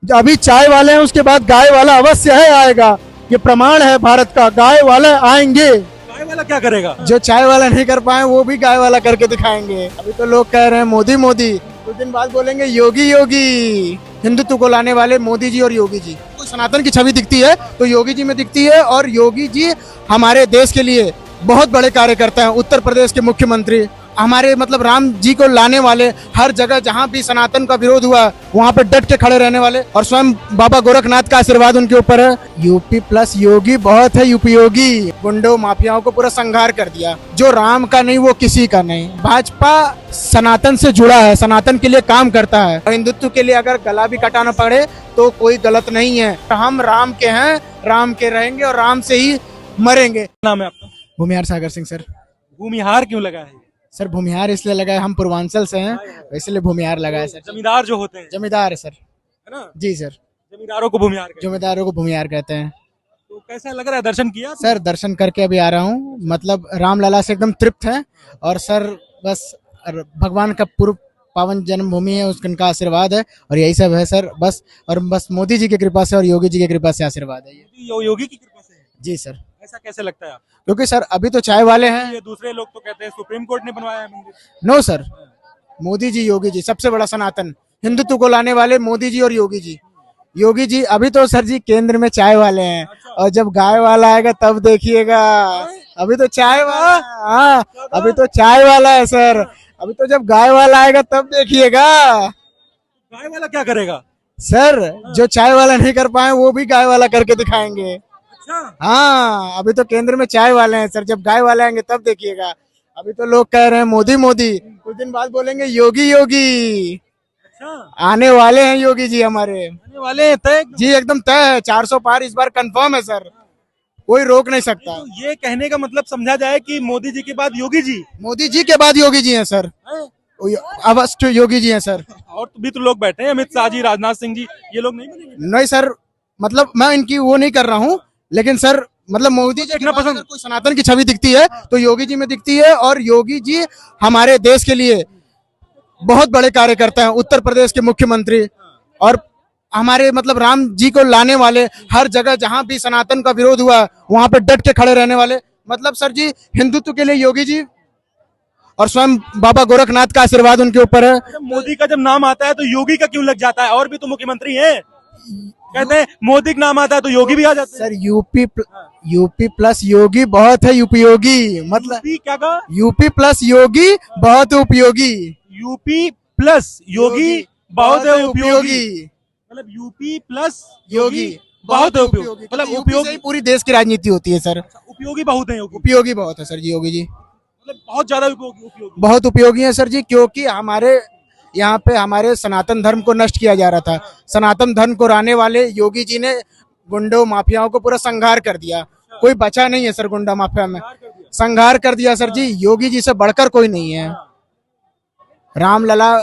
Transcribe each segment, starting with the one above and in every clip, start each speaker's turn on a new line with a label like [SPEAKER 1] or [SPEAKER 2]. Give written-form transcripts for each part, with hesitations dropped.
[SPEAKER 1] अभी चाय वाले हैं, उसके बाद गाय वाला अवश्य है आएगा। ये प्रमाण है भारत का, गाय वाले आएंगे।
[SPEAKER 2] गाय वाला क्या करेगा?
[SPEAKER 1] जो चाय वाला नहीं कर पाए वो भी गाय वाला करके दिखाएंगे। अभी तो लोग कह रहे हैं मोदी मोदी, कुछ दिन बाद बोलेंगे योगी योगी। हिंदुत्व को लाने वाले मोदी जी और योगी जी। कोई सनातन की छवि दिखती है तो योगी जी में दिखती है, और योगी जी हमारे देश के लिए बहुत बड़े कार्य करते हैं। उत्तर प्रदेश के मुख्यमंत्री, हमारे मतलब राम जी को लाने वाले, हर जगह जहाँ भी सनातन का विरोध हुआ वहाँ पे डट के खड़े रहने वाले, और स्वयं बाबा गोरखनाथ का आशीर्वाद उनके ऊपर है। यूपी प्लस योगी बहुत है, यूपी योगी। गुंडों माफियाओं को पूरा संहार कर दिया। जो राम का नहीं वो किसी का नहीं। भाजपा सनातन से जुड़ा है, सनातन के लिए काम करता है। हिंदुत्व के लिए अगर गला भी कटाना पड़े तो कोई गलत नहीं है। हम राम के हैं, राम के रहेंगे और राम से ही मरेंगे।
[SPEAKER 2] नाम है आपका?
[SPEAKER 1] भूमिहार सागर सिंह सर।
[SPEAKER 2] भूमिहार क्यों लगा है?
[SPEAKER 1] सर भूमिहार इसलिए लगा है, हम पूर्वांचल से हैं, इसलिए भूमिहार लगा है सर।
[SPEAKER 2] जमींदार जो होते हैं,
[SPEAKER 1] जमींदार है सर।
[SPEAKER 2] है ना?
[SPEAKER 1] जी सर।
[SPEAKER 2] जमींदारों को भूमिहार कहते हैं।
[SPEAKER 1] जमींदारों को भूमिहार कहते हैं।
[SPEAKER 2] तो कैसा लग रहा है? दर्शन किया आपने?
[SPEAKER 1] सर दर्शन करके अभी आ रहा हूँ, मतलब रामलला से एकदम तृप्त है। और सर बस भगवान का पूर्व पावन जन्मभूमि है, उनका आशीर्वाद है और यही सब है सर। बस और बस मोदी जी की कृपा से और योगी जी की कृपा से आशीर्वाद है ये।
[SPEAKER 2] योगी की कृपा से?
[SPEAKER 1] जी सर।
[SPEAKER 2] ऐसा कैसे लगता है आपको?
[SPEAKER 1] क्योंकि सर अभी तो चाय वाले हैं।
[SPEAKER 2] ये दूसरे लोग तो कहते हैं सुप्रीम कोर्ट ने बनवाया है मंदिर।
[SPEAKER 1] नो सर, मोदी जी योगी जी सबसे बड़ा सनातन हिंदुत्व को लाने वाले मोदी जी और योगी जी। योगी जी अभी तो सर जी केंद्र में चाय वाले हैं, और जब गाय वाला आएगा तब देखिएगा। अभी तो चाय वाला, हाँ अभी तो चाय वाला है सर। अभी तो जब गाय वाला आएगा तब देखिएगा।
[SPEAKER 2] गाय वाला क्या करेगा?
[SPEAKER 1] सर जो चाय वाला नहीं कर पाए वो भी गाय वाला करके दिखाएंगे।
[SPEAKER 2] अच्छा,
[SPEAKER 1] हाँ अभी तो केंद्र में चाय वाले हैं सर, जब गाय वाले आएंगे तब देखिएगा। अभी तो लोग कह रहे हैं मोदी मोदी, कुछ दिन बाद बोलेंगे योगी योगी।
[SPEAKER 2] अच्छा,
[SPEAKER 1] आने वाले हैं योगी जी हमारे,
[SPEAKER 2] आने वाले हैं तय?
[SPEAKER 1] जी एकदम तय है। 400 पार इस बार कंफर्म है सर, कोई रोक नहीं सकता।
[SPEAKER 2] तो ये कहने का मतलब समझा जाए कि मोदी जी के बाद योगी जी?
[SPEAKER 1] मोदी जी के बाद योगी जी हैं सर, अवश्य योगी जी हैं सर।
[SPEAKER 2] और भी तो लोग बैठे हैं, अमित शाह जी, राजनाथ सिंह जी, ये लोग नहीं बनेंगे?
[SPEAKER 1] नहीं सर, मतलब मैं इनकी वो नहीं कर रहा हूँ, लेकिन सर मतलब मोदी जी
[SPEAKER 2] देखना पसंद।
[SPEAKER 1] कोई सनातन की छवि दिखती है तो योगी जी में दिखती है, और योगी जी हमारे देश के लिए बहुत बड़े कार्य करते हैं। उत्तर प्रदेश के मुख्यमंत्री, और हमारे मतलब राम जी को लाने वाले, हर जगह जहाँ भी सनातन का विरोध हुआ वहां पे डट के खड़े रहने वाले। मतलब सर जी हिंदुत्व के लिए योगी जी और स्वयं बाबा गोरखनाथ का आशीर्वाद उनके ऊपर है।
[SPEAKER 2] मोदी का जब नाम आता है तो योगी का क्यों लग जाता है? और भी तो मुख्यमंत्री हैं। कहते हैं मोदी का नाम आता है तो योगी भी आ जाते हैं।
[SPEAKER 1] सर यूपी प्लस योगी बहुत है, यूपी योगी। मतलब
[SPEAKER 2] यूपी क्या कहा?
[SPEAKER 1] यूपी प्लस योगी बहुत है उपयोगी।
[SPEAKER 2] यूपी प्लस योगी बहुत है उपयोगी।
[SPEAKER 1] उपयोगी।
[SPEAKER 2] मतलब यूपी प्लस
[SPEAKER 1] योगी
[SPEAKER 2] बहुत है उपयोगी। मतलब
[SPEAKER 1] यूपी से ही
[SPEAKER 2] उपयोगी,
[SPEAKER 1] पूरी देश की राजनीति होती है सर।
[SPEAKER 2] उपयोगी बहुत है योगी।
[SPEAKER 1] उपयोगी बहुत है सर जी योगी जी,
[SPEAKER 2] मतलब बहुत ज्यादा उपयोगी।
[SPEAKER 1] बहुत उपयोगी है सर जी। क्योंकि हमारे यहाँ पे हमारे सनातन धर्म को नष्ट किया जा रहा था। सनातन धर्म को लाने वाले योगी जी ने गुंडों माफियाओं को पूरा संहार कर दिया। कोई बचा नहीं है सर गुंडा माफिया में, संहार कर दिया सर जी। योगी जी से बढ़कर कोई नहीं है। रामलला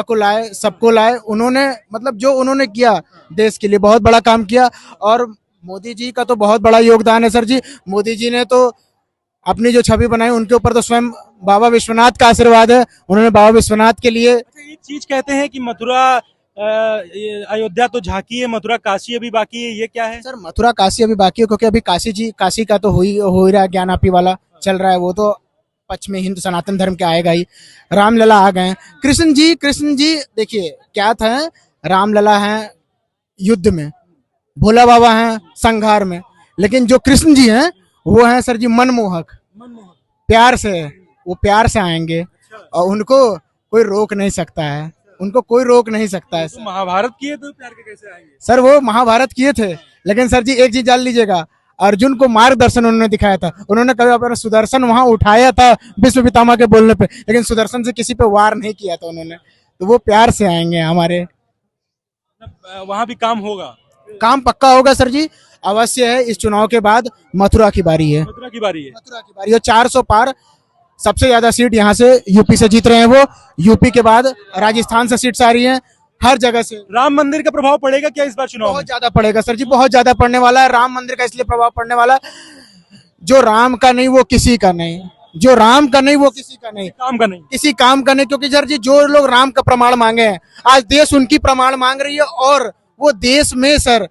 [SPEAKER 1] को लाए, सबको लाए उन्होंने। मतलब जो उन्होंने किया देश के लिए बहुत बड़ा काम किया, और मोदी जी का तो बहुत बड़ा योगदान है सर जी। मोदी जी ने तो अपनी जो छवि बनाई उनके ऊपर तो स्वयं बाबा विश्वनाथ का आशीर्वाद है। उन्होंने बाबा विश्वनाथ के लिए
[SPEAKER 2] एक चीज कहते हैं कि मथुरा अयोध्या तो झांकी है, मथुरा काशी अभी बाकी है, ये क्या है?
[SPEAKER 1] सर मथुरा काशी अभी बाकी है, क्योंकि अभी काशी का तो हो ही रहा है, ज्ञानापी वाला चल रहा है, वो तो पश्चिमी हिंदू सनातन धर्म के आएगा ही। रामलला आ गए हैं। कृष्ण जी देखिए क्या था, रामलला है युद्ध में, भोला बाबा हैं संघार में, लेकिन जो कृष्ण जी हैं वो हैं सर जी मनमोहक, प्यार से। वो प्यार से आएंगे और उनको कोई रोक नहीं सकता है, उनको कोई रोक नहीं सकता है।
[SPEAKER 2] तो महाभारत किए तो प्यार के कैसे आएंगे?
[SPEAKER 1] सर वो महाभारत किए थे, लेकिन सर जी एक चीज जान लीजिएगा, अर्जुन को मार्गदर्शन उन्होंने दिखाया था। उन्होंने कभी अपना सुदर्शन वहां उठाया था विश्व पितामह के बोलने पे, लेकिन सुदर्शन से किसी पे वार नहीं किया था उन्होंने। तो वो प्यार से आएंगे हमारे।
[SPEAKER 2] वहां भी काम होगा,
[SPEAKER 1] काम पक्का होगा सर जी, अवश्य है। इस चुनाव के बाद मथुरा की बारी है।
[SPEAKER 2] मथुरा की बारी है।
[SPEAKER 1] मथुरा की बारी है। 400 पार सबसे ज्यादा सीट यहाँ से यूपी से जीत रहे हैं वो। यूपी के बाद राजस्थान से सीट्स आ रही हैं, हर जगह से।
[SPEAKER 2] राम मंदिर का प्रभाव पड़ेगा क्या इस बार चुनाव में?
[SPEAKER 1] बहुत ज्यादा पड़ेगा सर जी, बहुत ज्यादा पड़ने वाला है। राम मंदिर का इसलिए प्रभाव पड़ने वाला है, जो राम का नहीं वो किसी का नहीं। जो राम का नहीं वो किसी का नहीं,
[SPEAKER 2] काम का नहीं।
[SPEAKER 1] किसी काम का नहीं। क्योंकि सर जी जो लोग राम का प्रमाण मांगे हैं, आज देश उनकी प्रमाण मांग रही है और वो देश में सर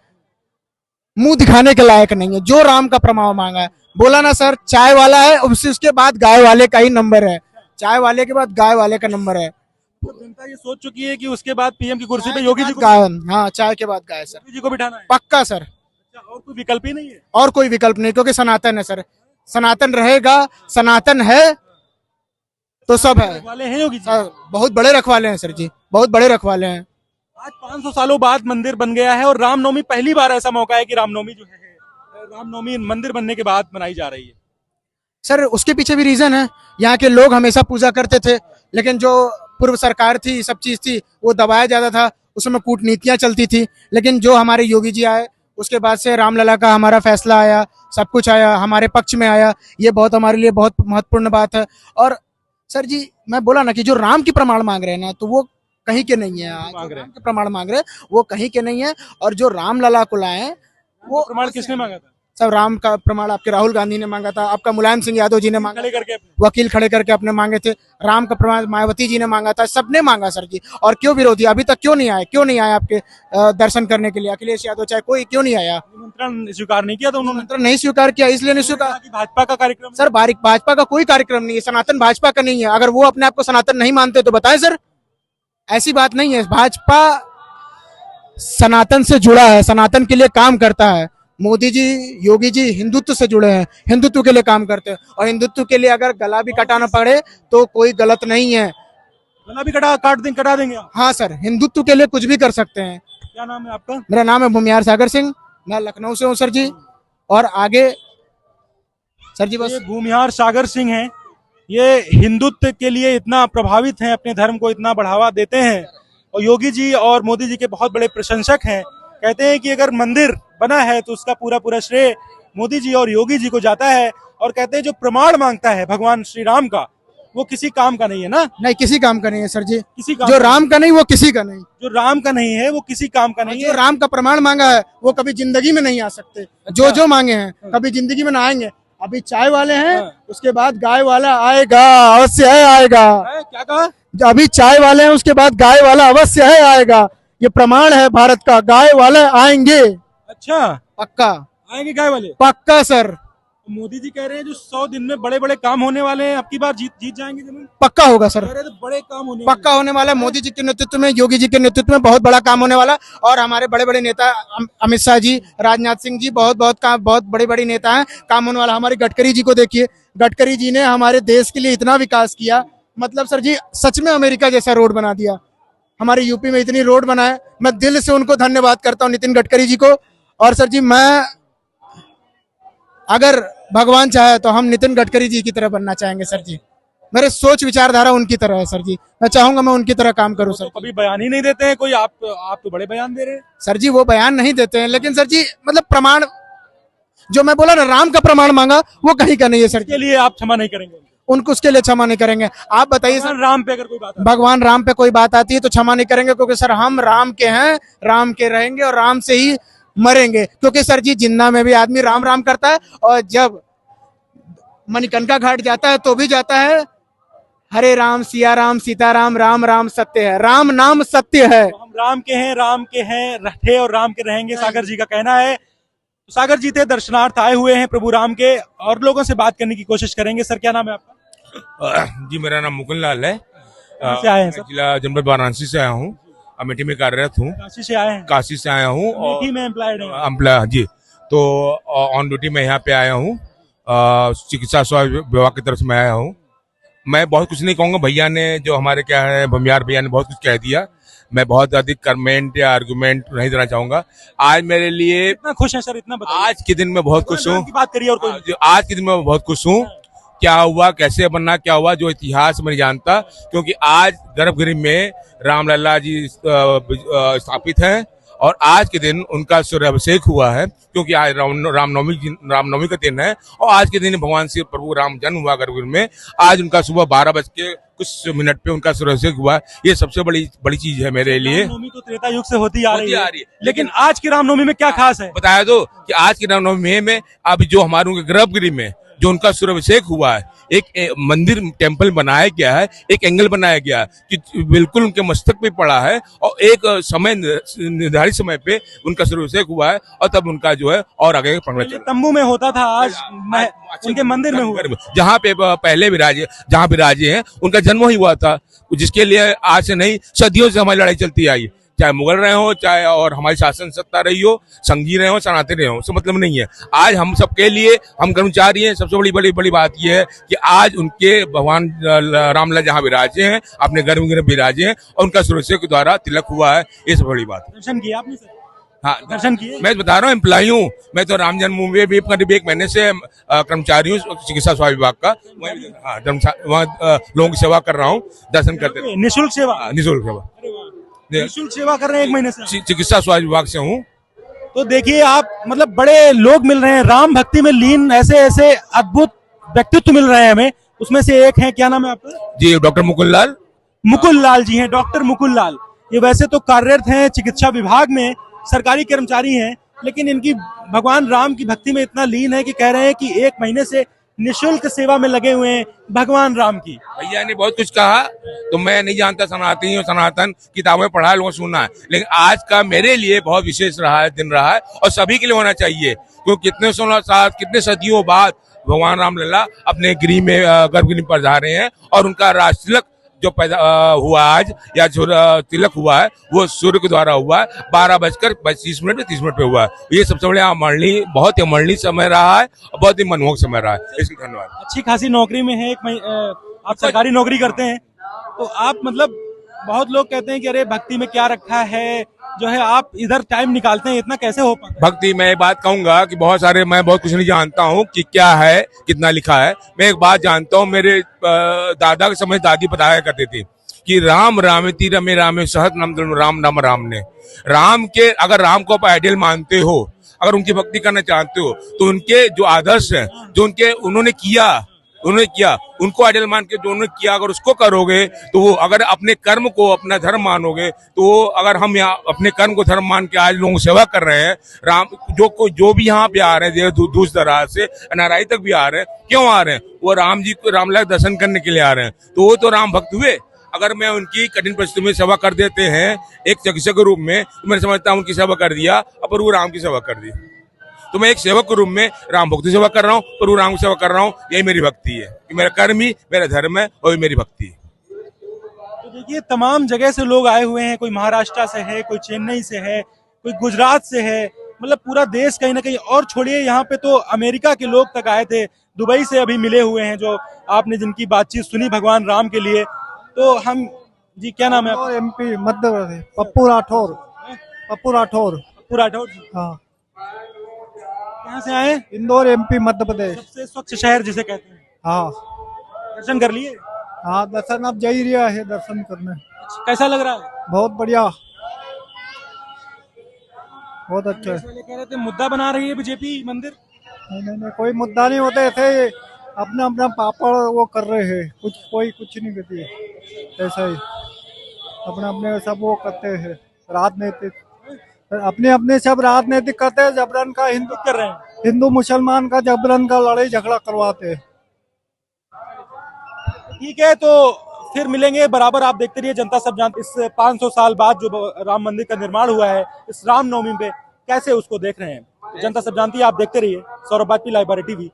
[SPEAKER 1] मुंह दिखाने के लायक नहीं है। जो राम का प्रमाण मांगा है, बोला ना सर, चाय वाला है, उसके बाद गाय वाले का ही नंबर है, चाय वाले के बाद गाय वाले का नंबर है।
[SPEAKER 2] तो जनता ये सोच चुकी है कि उसके बाद पीएम की कुर्सी पे योगी जी को
[SPEAKER 1] गाय, हाँ चाय के बाद गाय सर,
[SPEAKER 2] योगी जी को बिठाना है।
[SPEAKER 1] पक्का सर।
[SPEAKER 2] अच्छा, और कोई विकल्प ही नहीं है।
[SPEAKER 1] और कोई विकल्प नहीं, क्योंकि सनातन है सर, सनातन रहेगा, सनातन है तो सब है
[SPEAKER 2] वाले हैं योगी जी।
[SPEAKER 1] सर। बहुत बड़े रखवाले हैं सर जी, बहुत बड़े रखवाले हैं।
[SPEAKER 2] आज 500 सालों बाद मंदिर बन गया है और रामनवमी पहली बार ऐसा मौका है कि रामनवमी जो है रामनवमी मंदिर बनने के बाद मनाई जा रही है।
[SPEAKER 1] सर उसके पीछे भी रीजन है, यहाँ के लोग हमेशा पूजा करते थे, लेकिन जो पूर्व सरकार थी, सब चीज थी, वो दबाया जाता था, उसमें कूटनीतियां चलती थी। लेकिन जो हमारे योगी जी आए, उसके बाद से रामलला का हमारा फैसला आया, सब कुछ आया, हमारे पक्ष में आया, ये बहुत हमारे लिए बहुत महत्वपूर्ण बात है। और सर जी मैं बोला ना कि जो राम की प्रमाण मांग रहे हैं ना, तो वो कहीं के नहीं है।
[SPEAKER 2] मांग रहे हैं।
[SPEAKER 1] राम के प्रमाण मांग रहे हैं वो कहीं के नहीं है। और जो रामलला को लाए हैं
[SPEAKER 2] वो प्रमाण किसने मांगा था?
[SPEAKER 1] सब राम का प्रमाण आपके राहुल गांधी ने मांगा था, आपका मुलायम सिंह यादव जी ने मांगा,
[SPEAKER 2] खड़े करके अपने।
[SPEAKER 1] वकील खड़े करके अपने मांगे थे। राम का प्रमाण मायावती जी ने मांगा था, सबने मांगा सर जी। और क्यों विरोधी अभी तक क्यों नहीं आए, क्यों नहीं आए आपके दर्शन करने के लिए? अखिलेश यादव चाहे कोई क्यों नहीं आया?
[SPEAKER 2] निमंत्रण स्वीकार नहीं किया था उन्होंने।
[SPEAKER 1] निमंत्रण नहीं स्वीकार किया, इसलिए नहीं स्वीकार।
[SPEAKER 2] कि भाजपा का कार्यक्रम
[SPEAKER 1] सर भाजपा का कोई कार्यक्रम नहीं है, सनातन भाजपा का नहीं है। अगर वो अपने आप को सनातन नहीं मानते तो बताएं सर, ऐसी बात नहीं है। भाजपा सनातन से जुड़ा है, सनातन के लिए काम करता है। मोदी जी, योगी जी हिंदुत्व से जुड़े हैं, हिंदुत्व के लिए काम करते हैं। और हिंदुत्व के लिए अगर गला भी कटाना पड़े तो कोई गलत नहीं है।
[SPEAKER 2] गला भी कटा देंगे आप।
[SPEAKER 1] हाँ सर, हिंदुत्व के लिए कुछ भी कर सकते हैं।
[SPEAKER 2] क्या नाम है आपका?
[SPEAKER 1] मेरा नाम है भूमियार सागर सिंह, मैं लखनऊ से हूँ सर जी। और आगे सर जी बस
[SPEAKER 2] ये भूमिहार सागर सिंह हैं, ये हिंदुत्व के लिए इतना प्रभावित हैं, अपने धर्म को इतना बढ़ावा देते हैं और योगी जी और मोदी जी के बहुत बड़े प्रशंसक हैं। कहते हैं कि अगर मंदिर बना है तो उसका पूरा पूरा श्रेय मोदी जी और योगी जी को जाता है। और कहते हैं जो प्रमाण मांगता है भगवान श्री राम का, वो किसी काम का नहीं है ना।
[SPEAKER 1] नहीं, किसी काम का नहीं है सर जी।
[SPEAKER 2] किसी काम
[SPEAKER 1] जो
[SPEAKER 2] का
[SPEAKER 1] राम का नहीं वो किसी का नहीं।
[SPEAKER 2] जो राम का नहीं है वो किसी काम का नहीं
[SPEAKER 1] जो
[SPEAKER 2] है।
[SPEAKER 1] राम का प्रमाण मांगा है वो कभी जिंदगी में नहीं आ सकते। जो मांगे हैं कभी जिंदगी में ना आएंगे। अभी चाय वाले हैं, उसके बाद गाय वाला आएगा, अवश्य है आएगा।
[SPEAKER 2] क्या कहा?
[SPEAKER 1] अभी चाय वाले हैं, उसके बाद गाय वाला अवश्य है आएगा। ये प्रमाण है भारत का, गाय वाले आएंगे।
[SPEAKER 2] अच्छा,
[SPEAKER 1] पक्का
[SPEAKER 2] आएंगे गाय वाले?
[SPEAKER 1] पक्का सर,
[SPEAKER 2] मोदी जी कह रहे हैं जो 100 दिन में बड़े बड़े काम होने वाले हैं, अब की बार जीत जाएंगे जमीन।
[SPEAKER 1] पक्का होगा सर,
[SPEAKER 2] कह रहे थे बड़े काम होने
[SPEAKER 1] पक्का होने वाला है। मोदी जी के नेतृत्व में, योगी जी के नेतृत्व में बहुत बड़ा काम होने वाला है। और हमारे बड़े बड़े नेता अमित शाह जी, राजनाथ सिंह जी, बहुत बड़े बड़े नेता हैं, काम होने वाला। हमारे गडकरी जी को देखिए, गडकरी जी ने हमारे देश के लिए इतना विकास किया, मतलब सर जी सच में अमेरिका जैसा रोड बना दिया। हमारे यूपी में इतनी रोड बनाए, मैं दिल से उनको धन्यवाद करता हूँ, नितिन गडकरी जी को। और सर जी मैं, अगर भगवान चाहे तो हम नितिन गडकरी जी की तरह बनना चाहेंगे सर जी। मेरे सोच विचारधारा उनकी तरह है सर जी, मैं चाहूंगा मैं उनकी तरह काम करूं सर।
[SPEAKER 2] तो कभी बयान ही नहीं देते हैं कोई। आप तो बड़े बयान दे रहे हैं
[SPEAKER 1] सर जी। वो बयान नहीं देते हैं, लेकिन सर जी मतलब प्रमाण, जो मैं बोला ना राम का प्रमाण मांगा, वो कहीं का नहीं है सर
[SPEAKER 2] के
[SPEAKER 1] जी।
[SPEAKER 2] लिए आप क्षमा नहीं करेंगे?
[SPEAKER 1] उनको उसके लिए क्षमा नहीं करेंगे। आप बताइए सर,
[SPEAKER 2] राम पे अगर कोई बात
[SPEAKER 1] भगवान राम पे कोई बात आती है तो क्षमा नहीं करेंगे, क्योंकि सर हम राम के हैं, राम के रहेंगे और राम से ही मरेंगे। क्योंकि सर जी जिंदा में भी आदमी राम राम करता है, और जब मणिकर्णिका घाट जाता है तो भी जाता है हरे राम सिया राम सीताराम, राम राम सत्य है, राम नाम सत्य है।
[SPEAKER 2] तो हम राम के हैं रहे और राम के रहेंगे, सागर जी का कहना है। तो सागर जी थे, दर्शनार्थ आए हुए हैं प्रभु राम के, और लोगों से बात करने की कोशिश करेंगे। सर क्या नाम है आपका?
[SPEAKER 3] जी मेरा नाम मुकुल लाल है।
[SPEAKER 2] कहाँ से आए हैं सर?
[SPEAKER 3] जिला जनपद वाराणसी से आया हूँ, अमेठी में कार्यरत हूँ।
[SPEAKER 2] काशी से आए हैं?
[SPEAKER 3] काशी से आया हूँ और
[SPEAKER 2] अमेठी में एम्प्लॉयड हैं?
[SPEAKER 3] एम्प्लॉय जी, तो ऑन ड्यूटी में यहाँ पे आया हूँ। चिकित्सा स्वास्थ्य विभाग की तरफ से मैं आया हूँ। मैं बहुत कुछ नहीं कहूँगा, भैया ने जो हमारे क्या है भूमियार भैया ने बहुत कुछ कह दिया। मैं बहुत अधिक कमेंट या आर्गुमेंट नहीं देना चाहूंगा। आज मेरे लिए
[SPEAKER 2] इतना खुश है सर, इतना बताइए।
[SPEAKER 3] आज के दिन में बहुत खुश हूँ।
[SPEAKER 2] की बात करिए और कोई।
[SPEAKER 3] आज के दिन में बहुत खुश हूँ। क्या हुआ, कैसे बनना, क्या हुआ, जो इतिहास में नहीं जानता, क्योंकि आज गर्भगृह में रामलला जी स्थापित हैं और आज के दिन उनका सूर्याभिषेक हुआ है, क्योंकि आज रामनवमी का दिन है और आज के दिन भगवान श्री प्रभु राम जन्म हुआ गर्भगृह में। आज उनका सुबह 12:00 पे उनका सूर्याभिषेक हुआ। ये सबसे बड़ी चीज है मेरे लिए।
[SPEAKER 2] रामनवमी तो त्रेता युग से होती आ रही है,
[SPEAKER 3] लेकिन
[SPEAKER 2] लेकिन आज की रामनवमी में क्या खास है?
[SPEAKER 3] बताया दो कि आज की रामनवमी में अब जो हमारे उनके गर्भगृह में जो उनका सूर्याभिषेक हुआ है, एक मंदिर टेम्पल बनाया गया है, एक एंगल बनाया गया है कि बिल्कुल उनके मस्तक पे पड़ा है और एक समय निर्धारित समय पे उनका सर्वाभिषेक हुआ है और तब उनका जो है और आगे पंगड़ा चल रहा है।
[SPEAKER 2] तंबू में होता था, आज उनके मंदिर में हुआ।
[SPEAKER 3] जहाँ पे पहले जहाँ विराजे हैं उनका जन्म ही हुआ था, जिसके लिए आज से नहीं सदियों से हमारी लड़ाई चलती आई, चाहे मुगल रहे हो चाहे और हमारी शासन सत्ता रही हो, संघी रहे हो सनातन रहे हो, उससे मतलब नहीं है। आज हम सबके लिए हम कर्मचारी हैं। सबसे बड़ी बात यह है कि आज उनके भगवान रामलला जहाँ विराजे हैं, अपने घर में विराजे हैं और उनका सुरक्षा के द्वारा तिलक हुआ है, ये सब बड़ी बात है।
[SPEAKER 2] दर्शन किया आपने सर?
[SPEAKER 3] हाँ,
[SPEAKER 2] दर्शन किए?
[SPEAKER 3] मैं बता रहा हूँ, एम्प्लॉई हूँ मैं, तो राम जन्मभूमि भी करीब 1 महीने से कर्मचारी हूँ चिकित्सा स्वास्थ्य विभाग का। वहाँ लोगों की सेवा कर रहा हूँ, दर्शन करते।
[SPEAKER 2] निःशुल्क सेवा?
[SPEAKER 3] निःशुल्क सेवा,
[SPEAKER 2] निःशुल्क सेवा कर रहे हैं 1 महीने से?
[SPEAKER 3] चिकित्सा स्वास्थ्य विभाग से हूँ।
[SPEAKER 2] तो देखिए आप, मतलब बड़े लोग मिल रहे हैं राम भक्ति में लीन, ऐसे ऐसे अद्भुत व्यक्तित्व मिल रहे हैं हमें। उसमें से एक है, क्या नाम है आपका?
[SPEAKER 3] जी, डॉक्टर मुकुल लाल।
[SPEAKER 2] मुकुल लाल जी हैं, डॉक्टर मुकुल लाल। ये वैसे तो कार्यरत हैं चिकित्सा विभाग में, सरकारी कर्मचारी हैं, लेकिन इनकी भगवान राम की भक्ति में इतना लीन है कि कह रहे हैं कि 1 महीने से निःशुल्क सेवा में लगे हुए हैं भगवान राम की।
[SPEAKER 3] भैया ने बहुत कुछ कहा, तो मैं नहीं जानता, सनातन किताबें पढ़ा लोगों सुना है, लेकिन आज का मेरे लिए बहुत विशेष रहा है, दिन रहा है और सभी के लिए होना चाहिए, क्योंकि कितने सदियों बाद भगवान रामलला अपने गृह में गर्भगृह पर जा रहे हैं और उनका राजतिलक जो पैदा हुआ आज, या जो तिलक हुआ है वो सूर्य के द्वारा हुआ है। 12:25 30 मिनट पे हुआ है। ये सबसे बड़े बहुत ही अमरणीय समय रहा है और बहुत ही मनमोहक समय रहा है। इसलिए धन्यवाद।
[SPEAKER 2] अच्छी खासी नौकरी में है, आप सरकारी नौकरी करते हैं, तो आप मतलब बहुत लोग कहते हैं कि अरे भक्ति में क्या रखा है, जो है आप इधर टाइम निकालते हैं, इतना कैसे हो पाता?
[SPEAKER 3] भक्ति, मैं एक बात कहूंगा कि मैं बहुत कुछ नहीं जानता हूँ कि क्या है, कितना लिखा है। मैं एक बात जानता हूँ, मेरे दादा के समय दादी बताया करते थे कि राम रामेति रमे रामे सहत नाम राम नाम राम ने। अगर राम को आप आइडियल मानते हो, अगर उनकी भक्ति करना चाहते हो, तो उनके जो आदर्श है, जो उन्होंने किया उनको आइडियल मान के जो उन्होंने किया, अगर उसको करोगे तो वो, अगर अपने कर्म को अपना धर्म मानोगे तो वो, अगर हम यहाँ अपने कर्म को धर्म मान के आज लोगों को सेवा कर रहे हैं, जो भी यहाँ पे आ रहे हैं दूर दराज से नाराई तक भी आ रहे हैं, क्यों आ रहे हैं? वो राम जी को रामलला दर्शन करने के लिए आ रहे हैं, तो वो तो राम भक्त हुए। अगर मैं उनकी कठिन परिस्थिति में सेवा कर देते हैं एक चिकित्सक के रूप में, तो मैं समझता हूँ उनकी सेवा कर दिया, पर वो राम की सेवा कर दी। तो मैं एक सेवक के रूप में राम भक्ति सेवा कर रहा हूँ, पर वो राम की सेवा कर रहा हूँ। यही मेरी भक्ति है कि मेरा कर्म ही मेरा धर्म है और मेरी भक्ति है।
[SPEAKER 2] तो देखिए तमाम जगह से लोग आए हुए हैं, कोई महाराष्ट्र से है, कोई चेन्नई से है, कोई गुजरात से है, मतलब पूरा देश कहीं ना कहीं। और छोड़िए, यहाँ पे तो अमेरिका के लोग तक आए थे, दुबई से अभी मिले हुए हैं, जो आपने जिनकी बातचीत सुनी भगवान राम के लिए। तो हम जी, क्या नाम है आपका?
[SPEAKER 1] MP मध्य प्रदेश, पप्पू राठौर।
[SPEAKER 2] पप्पू राठौर जी।
[SPEAKER 1] हाँ,
[SPEAKER 2] कहाँ से आए?
[SPEAKER 1] इंदौर MP मध्य प्रदेश।
[SPEAKER 2] सबसे स्वच्छ शहर जिसे कहते हैं।
[SPEAKER 1] हाँ
[SPEAKER 2] दर्शन कर लिए?
[SPEAKER 1] हाँ, दर्शन अब जा ही रहा है दर्शन करने।
[SPEAKER 2] कैसा लग रहा है?
[SPEAKER 1] बहुत बढ़िया, बहुत अच्छा है।
[SPEAKER 2] कह रहे थे मुद्दा बना रही है बीजेपी मंदिर।
[SPEAKER 1] नहीं, कोई मुद्दा नहीं होता, ऐसे अपना अपना पापड़ वो कर रहे हैं, कोई कुछ नहीं करती है, ऐसा ही अपने सब वो करते हैं, राजनीतिक अपने सब राजनीतिक करते हैं, जबरन का हिंदू
[SPEAKER 2] कर रहे हैं,
[SPEAKER 1] हिंदू मुसलमान का जबरन का लड़ाई झगड़ा करवाते हैं।
[SPEAKER 2] ठीक है, तो फिर मिलेंगे बराबर। आप देखते रहिए जनता सब जानती। इस 500 साल बाद जो राम मंदिर का निर्माण हुआ है, इस रामनवमी पे कैसे उसको देख रहे हैं, जनता सब जानती है। आप देखते रहिए सौरभ बाजपेयी, लाइव भारत टीवी।